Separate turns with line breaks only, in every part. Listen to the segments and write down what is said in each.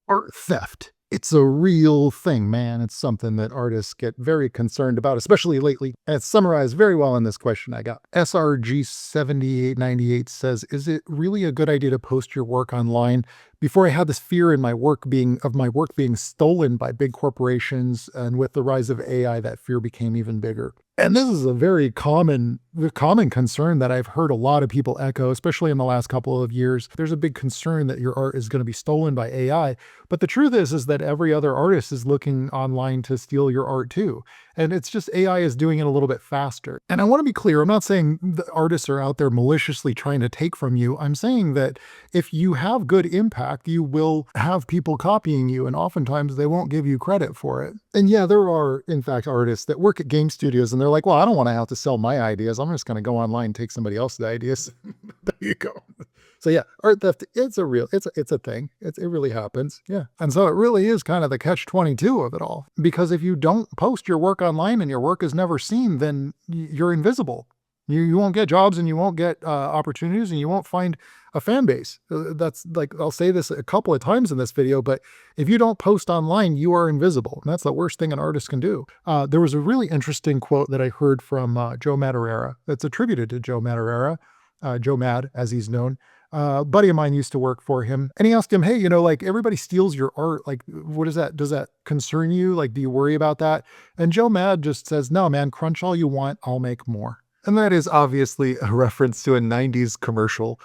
Art theft. It's a real thing, man. It's something that artists get very concerned about, especially lately. And it's summarized very well in this question I got. SRG7898 says, is it really a good idea to post your work online? Before I had this fear in my work being stolen by big corporations, and with the rise of AI, that fear became even bigger. And this is a very common concern that I've heard a lot of people echo, especially in the last couple of years. There's a big concern that your art is going to be stolen by AI. But the truth is that every other artist is looking online to steal your art too. And it's just AI is doing it a little bit faster. And I want to be clear, I'm not saying the artists are out there maliciously trying to take from you. I'm saying that if you have good impact, you will have people copying you, and oftentimes they won't give you credit for it. And yeah, there are, in fact, artists that work at game studios and they're like, well, I don't want to have to sell my ideas. I'm just going to go online and take somebody else's ideas. There you go. So yeah, art theft, it's a thing. It really happens. Yeah. And so it really is kind of the catch-22 of it all. Because if you don't post your work online and your work is never seen, then you're invisible. You won't get jobs, and you won't get opportunities, and you won't find a fan base. That's like, I'll say this a couple of times in this video, but if you don't post online, you are invisible. And that's the worst thing an artist can do. There was a really interesting quote that I heard from Joe Madureira that's attributed to Joe Madureira, Joe Mad, as he's known. A buddy of mine used to work for him, and he asked him, hey, like, everybody steals your art. Like, what is that? Does that concern you? Like, do you worry about that? And Joe Mad just says, no, man, crunch all you want. I'll make more. And that is obviously a reference to a 90s commercial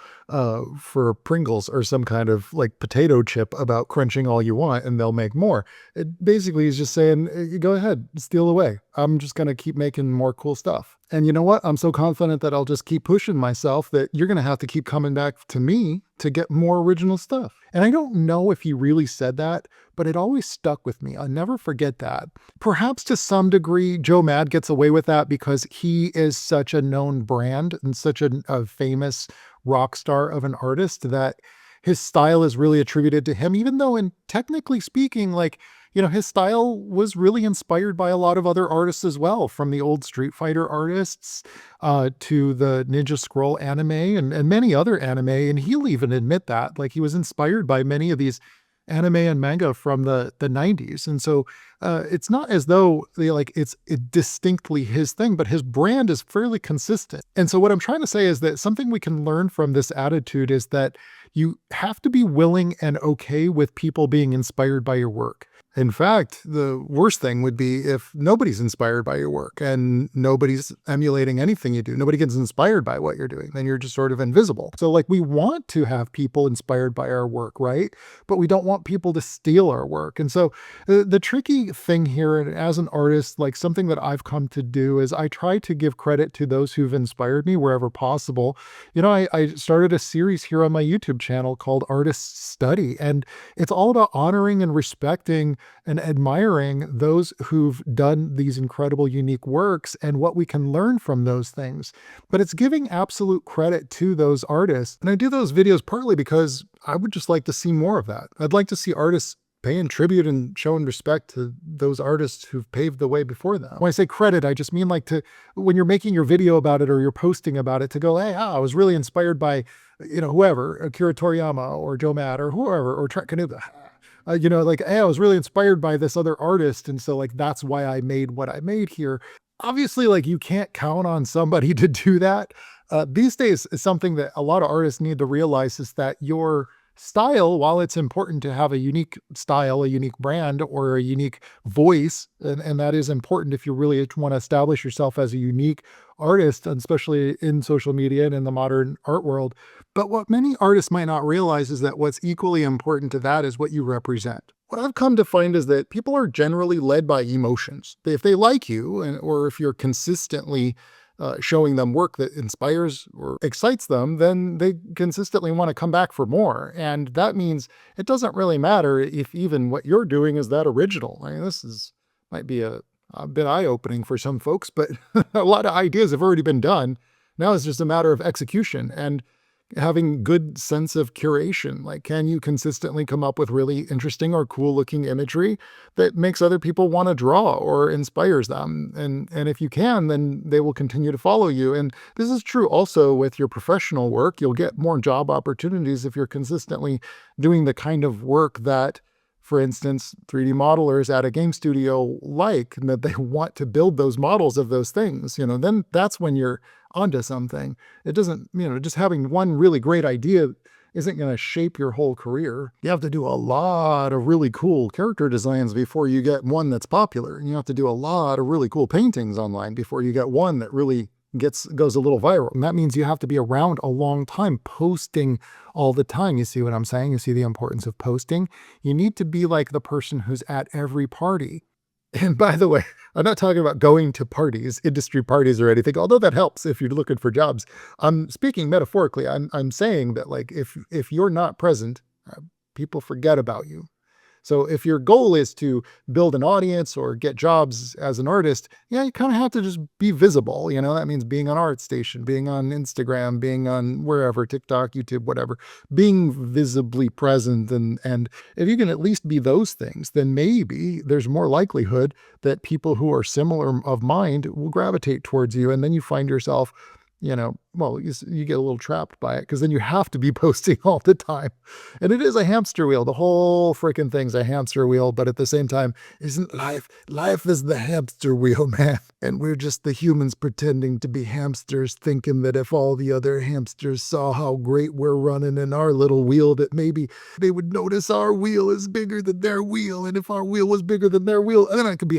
for Pringles or some kind of like potato chip about crunching all you want and they'll make more. It basically is just saying, go ahead, steal away. I'm just going to keep making more cool stuff. And you know what? I'm so confident that I'll just keep pushing myself that you're going to have to keep coming back to me to get more original stuff. And I don't know if he really said that, but it always stuck with me. I'll never forget that. Perhaps to some degree, Joe Mad gets away with that because he is such a known brand and such a famous rock star of an artist that his style is really attributed to him, even though, in technically speaking, like, his style was really inspired by a lot of other artists as well, from the old Street Fighter artists to the Ninja Scroll anime and many other anime. And he'll even admit that, like, he was inspired by many of these anime and manga from the 90s. And so it's not as though it's distinctly his thing, but his brand is fairly consistent. And so what I'm trying to say is that something we can learn from this attitude is that you have to be willing and okay with people being inspired by your work. In fact, the worst thing would be if nobody's inspired by your work and nobody's emulating anything you do. Nobody gets inspired by what you're doing. Then you're just sort of invisible. So like, we want to have people inspired by our work, right? But we don't want people to steal our work. And so the tricky thing here, and as an artist, like, something that I've come to do is I try to give credit to those who've inspired me wherever possible. I started a series here on my YouTube channel called Artist Study, and it's all about honoring and respecting and admiring those who've done these incredible, unique works and what we can learn from those things. But it's giving absolute credit to those artists. And I do those videos partly because I would just like to see more of that. I'd like to see artists paying tribute and showing respect to those artists who've paved the way before them. When I say credit, I just mean like when you're making your video about it or you're posting about it, to go, hey, I was really inspired by, whoever, Akira Toriyama or Joe Mad or whoever, or Trent Kaniuga. Hey, I was really inspired by this other artist. And so like, that's why I made what I made here. Obviously, like, you can't count on somebody to do that. These days, something that a lot of artists need to realize is that your style, while it's important to have a unique style, a unique brand, or a unique voice, and that is important if you really want to establish yourself as a unique artist, especially in social media and in the modern art world. But what many artists might not realize is that what's equally important to that is what you represent. What I've come to find is that people are generally led by emotions. If they like you, or if you're consistently showing them work that inspires or excites them, then they consistently want to come back for more. And that means it doesn't really matter if even what you're doing is that original. I mean, might be a bit eye-opening for some folks, but a lot of ideas have already been done. Now it's just a matter of execution and having good sense of curation. Like, can you consistently come up with really interesting or cool looking imagery that makes other people want to draw or inspires them? And if you can, then they will continue to follow you. And this is true also with your professional work. You'll get more job opportunities if you're consistently doing the kind of work that for instance, 3D modelers at a game studio like, and that they want to build those models of those things, then that's when you're onto something. It doesn't, just having one really great idea isn't going to shape your whole career. You have to do a lot of really cool character designs before you get one that's popular. And you have to do a lot of really cool paintings online before you get one that really goes a little viral. And that means you have to be around a long time, posting all the time. You see what I'm saying? You see the importance of posting? You need to be like the person who's at every party. And by the way, I'm not talking about going to parties, industry parties or anything, although that helps if you're looking for jobs. I'm speaking metaphorically. I'm saying that, like, if you're not present, people forget about you. So if your goal is to build an audience or get jobs as an artist, yeah, you kind of have to just be visible. That means being on ArtStation, being on Instagram, being on wherever, TikTok, YouTube, whatever, being visibly present. And if you can at least be those things, then maybe there's more likelihood that people who are similar of mind will gravitate towards you. And then you find yourself, well, you get a little trapped by it because then you have to be posting all the time. And it is a hamster wheel. The whole freaking thing's a hamster wheel. But at the same time, isn't life is the hamster wheel, man. And we're just the humans pretending to be hamsters, thinking that if all the other hamsters saw how great we're running in our little wheel, that maybe they would notice our wheel is bigger than their wheel. And if our wheel was bigger than their wheel, then I could be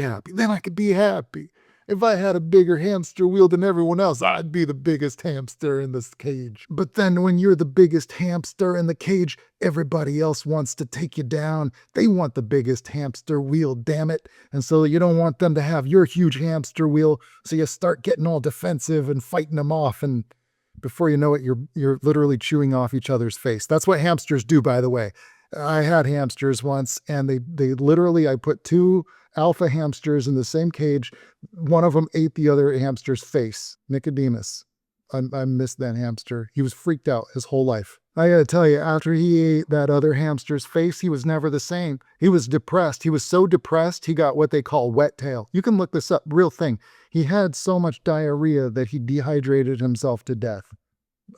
happy. If I had a bigger hamster wheel than everyone else, I'd be the biggest hamster in this cage. But then when you're the biggest hamster in the cage, everybody else wants to take you down. They want the biggest hamster wheel, damn it. And so you don't want them to have your huge hamster wheel. So you start getting all defensive and fighting them off. And before you know it, you're literally chewing off each other's face. That's what hamsters do, by the way. I had hamsters once, and they literally, I put two alpha hamsters in the same cage. One of them ate the other hamster's face. Nicodemus. I missed that hamster. He was freaked out his whole life. I gotta tell you, after he ate that other hamster's face, he was never the same. He was depressed. He was so depressed, he got what they call wet tail. You can look this up, real thing. He had so much diarrhea that he dehydrated himself to death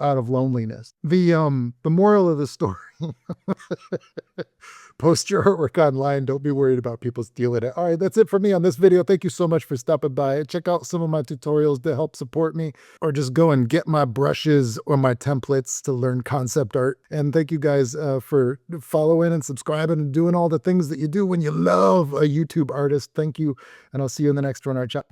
out of loneliness. The moral of the story, post your artwork online. Don't be worried about people stealing it. All right, that's it for me on this video. Thank you so much for stopping by. Check out some of my tutorials to help support me, or just go and get my brushes or my templates to learn concept art. And thank you guys for following and subscribing and doing all the things that you do when you love a YouTube artist. Thank you, and I'll see you in the next one. All right, ciao.